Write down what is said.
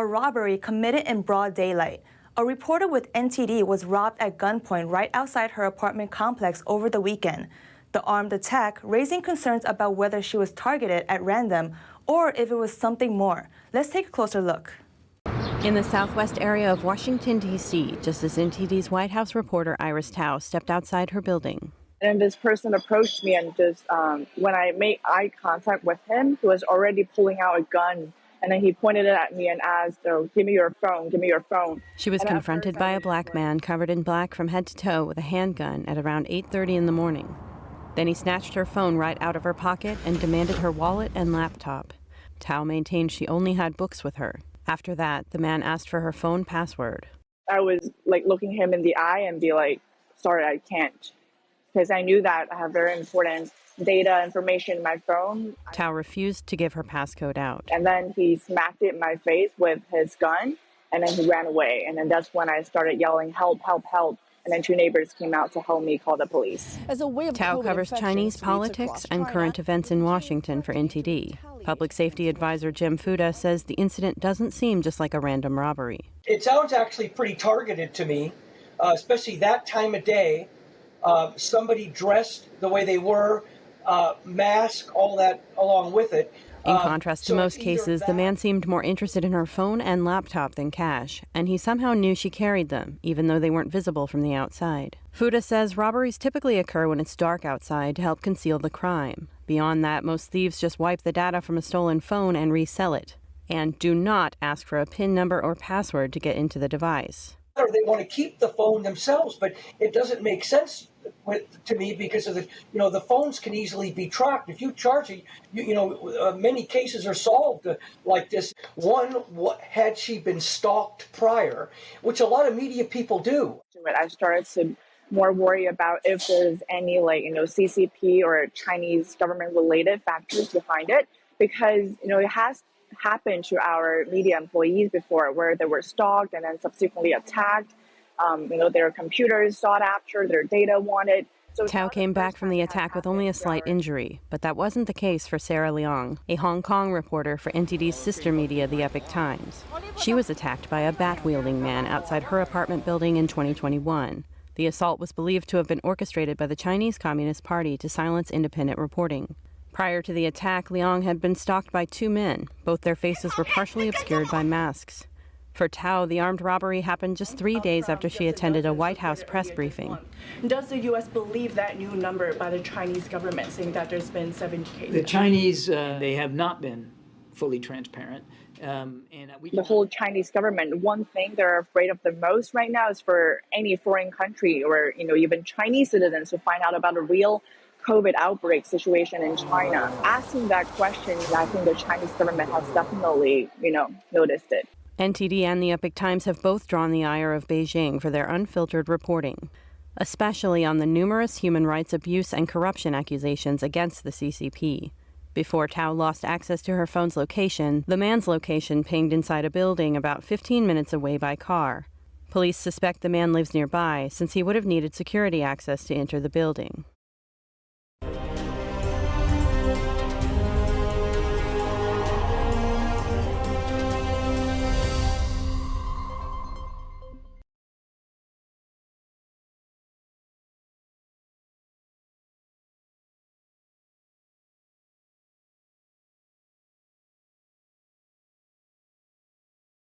a robbery committed in broad daylight. A reporter with NTD was robbed at gunpoint right outside her apartment complex over the weekend. The armed attack raising concerns about whether she was targeted at random or if it was something more. Let's take a closer look. In the southwest area of Washington, D.C., just as NTD's White House reporter Aiyri's Tao stepped outside her building. And this person approached me and just, when I made eye contact with him, he was already pulling out a gun. And then he pointed it at me and asked, oh, give me your phone, give me your phone. She was confronted by a black man covered in black from head to toe with a handgun at around 8:30 in the morning. Then he snatched her phone right out of her pocket and demanded her wallet and laptop. Tao maintained she only had books with her. After that, the man asked for her phone password. I was like looking him in the eye and be like, sorry, I can't. Because I knew that I have very important data information in my phone. Tao refused to give her passcode out. And then he smacked it in my face with his gun, and then he ran away. And then that's when I started yelling, help, help, help. And then two neighbors came out to help me call the police. Tao covers Chinese politics and current events in Washington for NTD. Public safety advisor Jim Fuda says the incident doesn't seem just like a random robbery. It sounds actually pretty targeted to me, especially that time of day. Somebody dressed the way they were, mask, all that along with it. In contrast to most cases, the man seemed more interested in her phone and laptop than cash, and he somehow knew she carried them, even though they weren't visible from the outside. Fuda says robberies typically occur when it's dark outside to help conceal the crime. Beyond that, most thieves just wipe the data from a stolen phone and resell it, and do not ask for a PIN number or password to get into the device. Or they want to keep the phone themselves, but it doesn't make sense to me because of the phones can easily be tracked. If you charge it, many cases are solved like this. One, had she been stalked prior, which a lot of media people do. I started to more worry about if there's any CCP or Chinese government related factors behind it, because it has happened to our media employees before where they were stalked and then subsequently attacked. Their computers sought after, their data wanted. So Tao came back from the attack with only a slight injury, but that wasn't the case for Sarah Leong, a Hong Kong reporter for NTD's sister media, the Epoch Times. She was attacked by a bat-wielding man outside her apartment building in 2021. The assault was believed to have been orchestrated by the Chinese Communist Party to silence independent reporting. Prior to the attack, Leong had been stalked by two men. Both their faces were partially obscured by masks. For Tao, the armed robbery happened just 3 days after she attended a White House press briefing. Does the U.S. believe that new number by the Chinese government, saying that there's been 70 cases? The Chinese, they have not been fully transparent. The whole Chinese government, one thing they're afraid of the most right now is for any foreign country or even Chinese citizens to find out about a real COVID outbreak situation in China. Asking that question, I think the Chinese government has definitely, noticed it. NTD and the Epoch Times have both drawn the ire of Beijing for their unfiltered reporting, especially on the numerous human rights abuse and corruption accusations against the CCP. Before Tao lost access to her phone's location, the man's location pinged inside a building about 15 minutes away by car. Police suspect the man lives nearby since he would have needed security access to enter the building.